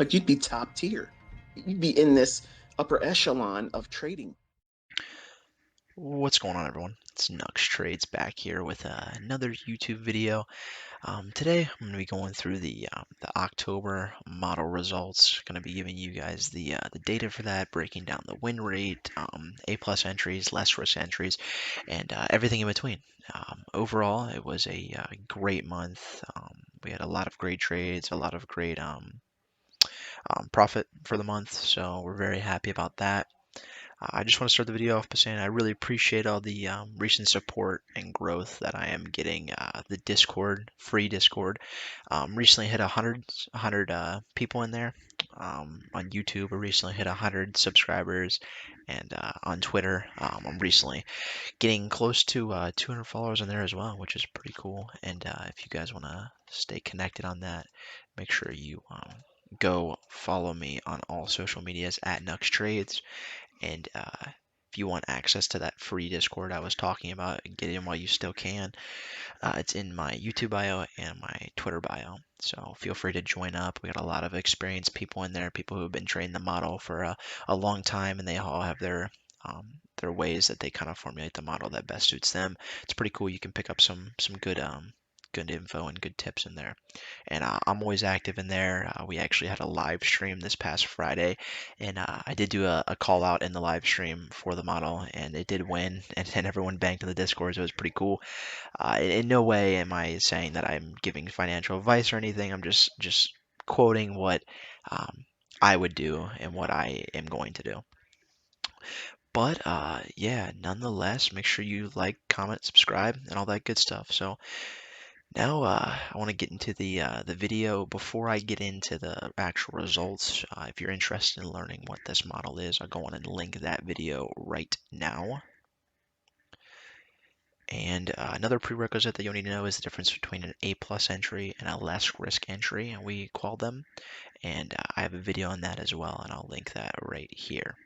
Like you'd be top tier. You'd be in this upper echelon of trading. What's going on, everyone? It's Nux Trades back here with another YouTube video. Today, I'm going to be going through the October model results. Going to be giving you guys the data for that, breaking down the win rate, A plus entries, less risk entries, and everything in between. Overall, it was a great month. We had a lot of great trades, a lot of great profit for the month, so we're very happy about that. I just want to start the video off by saying I really appreciate all the recent support and growth that I am getting. The Discord, free Discord, recently hit 100 people in there. On YouTube, I recently hit 100 subscribers, and on Twitter, I'm recently getting close to 200 followers on there as well, which is pretty cool. And if you guys want to stay connected on that, make sure you go follow me on all social medias at Nux Trades. And if you want access to that free Discord I was talking about, get in while you still can. It's in my YouTube bio and my Twitter bio. So feel free to join up. We got a lot of experienced people in there, people who have been trading the model for a long time, and they all have their ways that they kind of formulate the model that best suits them. It's pretty cool. You can pick up some good info and good tips in there. And I'm always active in there. We actually had a live stream this past Friday, and I did do a call out in the live stream for the model, and it did win, and everyone banked in the Discord, so it was pretty cool. In no way am I saying that I'm giving financial advice or anything. I'm just quoting what I would do and what I am going to do. But yeah, nonetheless, make sure you like, comment, subscribe, and all that good stuff. So now I want to get into the video. Before I get into the actual results, if you're interested in learning what this model is, I'll go on and link that video right now. And another prerequisite that you'll need to know is the difference between an A plus entry and a less risk entry, and we call them. And I have a video on that as well, and I'll link that right here.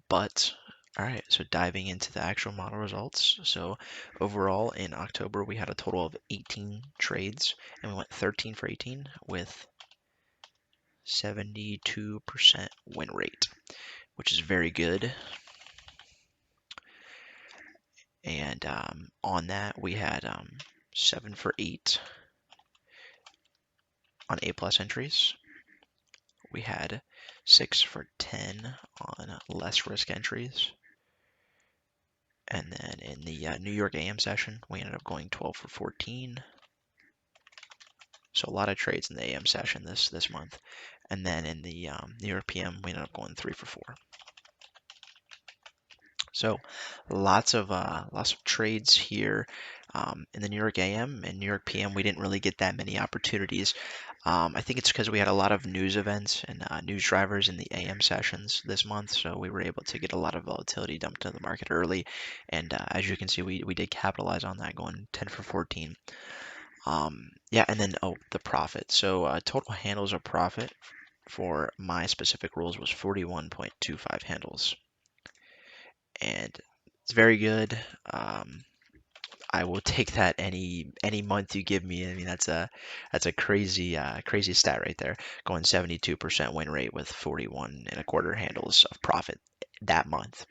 But all right, so diving into the actual model results. So overall in October, we had a total of 18 trades, and we went 13 for 18 with 72% win rate, which is very good. And on that, we had 7 for 8 on A plus entries. We had 6 for 10 on less risk entries. And then in the New York AM session, we ended up going 12 for 14. So a lot of trades in the AM session this month. And then in the New York PM, we ended up going 3 for 4. So lots of trades here in the New York AM and New York PM. We didn't really get that many opportunities. I think it's because we had a lot of news events and news drivers in the AM sessions this month, so we were able to get a lot of volatility dumped into the market early. And as you can see, we did capitalize on that, going 10 for 14. Yeah, and then the profit. So total handles of profit for my specific rules was 41.25 handles, and it's very good. I will take that any month you give me. I mean, that's a crazy stat right there. Going 72% win rate with 41 and a quarter handles of profit that month.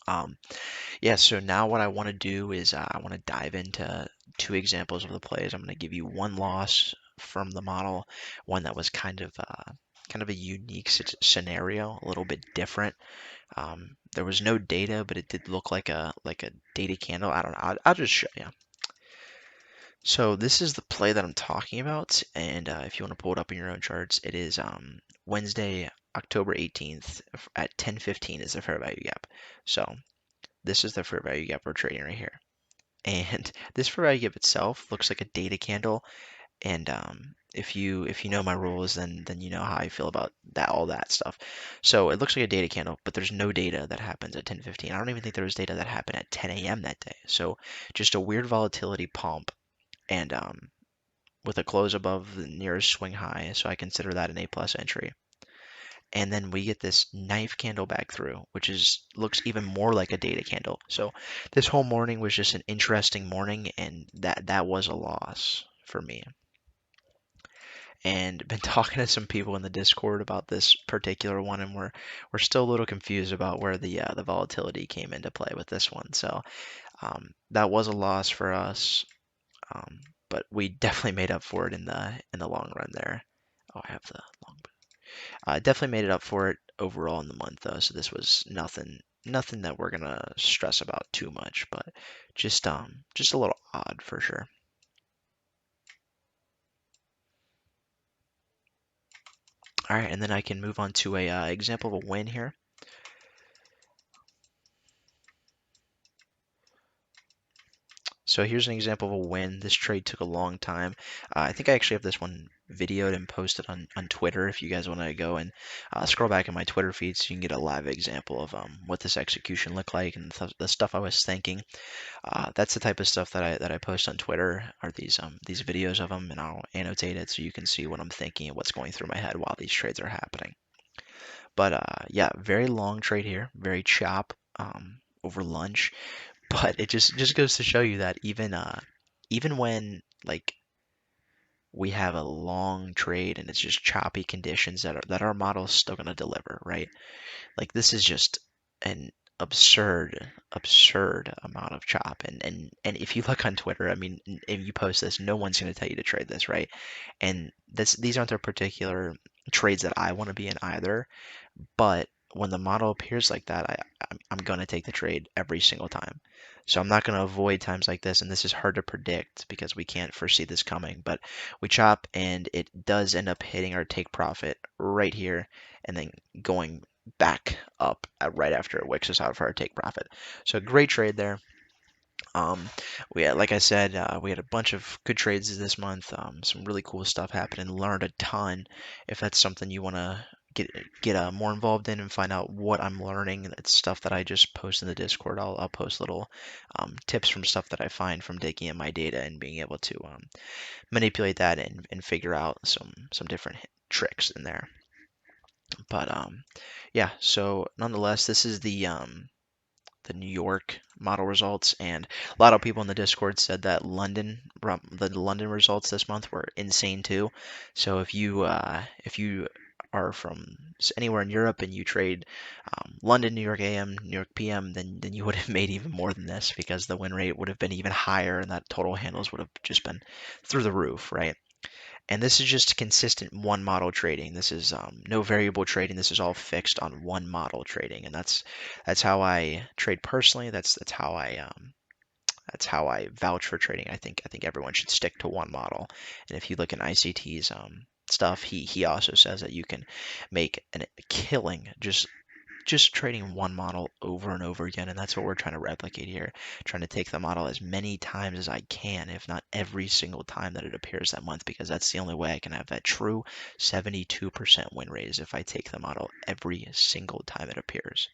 Um, yeah, so now what I want to do is I want to dive into two examples of the plays. I'm going to give you one loss from the model, one that was kind of a unique scenario, a little bit different. There was no data, but it did look like a data candle. I don't know. I'll just show you. So this is the play that I'm talking about, and if you want to pull it up in your own charts, it is Wednesday, October 18th at 10:15 is the fair value gap. So this is the fair value gap we're trading right here, and this fair value gap itself looks like a data candle. And if you know my rules, then you know how I feel about that, all that stuff. So it looks like a data candle, but there's no data that happens at 10:15. I don't even think there was data that happened at 10 a.m. that day. So just a weird volatility pump, and with a close above the nearest swing high. So I consider that an A plus entry. And then we get this knife candle back through, which is looks even more like a data candle. So this whole morning was just an interesting morning, and that was a loss for me. and been talking to some people in the Discord about this particular one, and we're still a little confused about where the volatility came into play with this one. So that was a loss for us, um, but we definitely made up for it in the long run there. Oh, I have the long. Definitely made it up for it overall in the month though. So this was nothing that we're gonna stress about too much, but just a little odd for sure. All right, and then I can move on to a example of a win here. So here's an example of a win. This trade took a long time. I think I actually have this one videoed and posted on Twitter if you guys want to go and scroll back in my Twitter feed so you can get a live example of what this execution looked like and the stuff I was thinking. That's the type of stuff that I post on Twitter are these videos of them, and I'll annotate it so you can see what I'm thinking and what's going through my head while these trades are happening. But yeah, very long trade here, very chop over lunch. But it just goes to show you that even when like we have a long trade and it's just choppy conditions that our model's still gonna deliver, right? Like this is just an absurd amount of chop. And if you look on Twitter, I mean, if you post this, no one's gonna tell you to trade this, right? And these aren't the particular trades that I want to be in either. But when the model appears like that, I'm going to take the trade every single time. So I'm not going to avoid times like this, and this is hard to predict because we can't foresee this coming. But we chop, and it does end up hitting our take profit right here, and then going back up right after it wicks us out for our take profit. So great trade there. Um, we had, like I said, we had a bunch of good trades this month. Some really cool stuff happened and learned a ton. If that's something you want to get more involved in and find out what I'm learning, it's stuff that I just post in the Discord. I'll post little tips from stuff that I find from digging in my data and being able to manipulate that and figure out some different tricks in there. But yeah, so nonetheless, this is the New York model results, and a lot of people in the Discord said that the London results this month were insane too. So if you are from anywhere in Europe and you trade London, New York AM, New York PM, then you would have made even more than this because the win rate would have been even higher, and that total handles would have just been through the roof, right? And this is just consistent one model trading. This is no variable trading. This is all fixed on one model trading, and that's how I trade personally. That's how I vouch for trading. I think everyone should stick to one model. And if you look at ICT's stuff, he also says that you can make a killing just trading one model over and over again, and that's what we're trying to replicate here. Trying to take the model as many times as I can, if not every single time that it appears that month, because that's the only way I can have that true 72% win rate is if I take the model every single time it appears.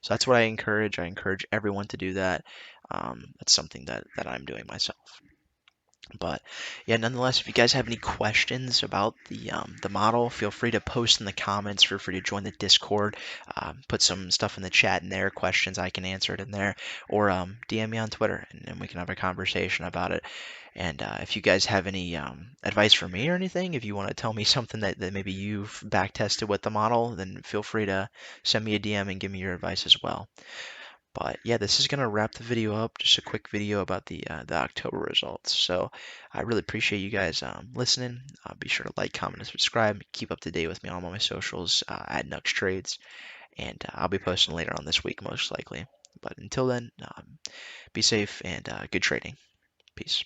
So that's what I encourage. I encourage everyone to do that. That's something that I'm doing myself. But yeah, nonetheless, if you guys have any questions about the model, feel free to post in the comments. Feel free to join the Discord. Put some stuff in the chat in there, questions I can answer it in there, or DM me on Twitter, and we can have a conversation about it. And if you guys have any advice for me or anything, if you want to tell me something that maybe you've back tested with the model, then feel free to send me a DM and give me your advice as well. But yeah, this is gonna wrap the video up. Just a quick video about the October results. So I really appreciate you guys listening. Be sure to like, comment, and subscribe. Keep up to date with me on all my socials at Nux Trades, and I'll be posting later on this week most likely. But until then, be safe and good trading. Peace.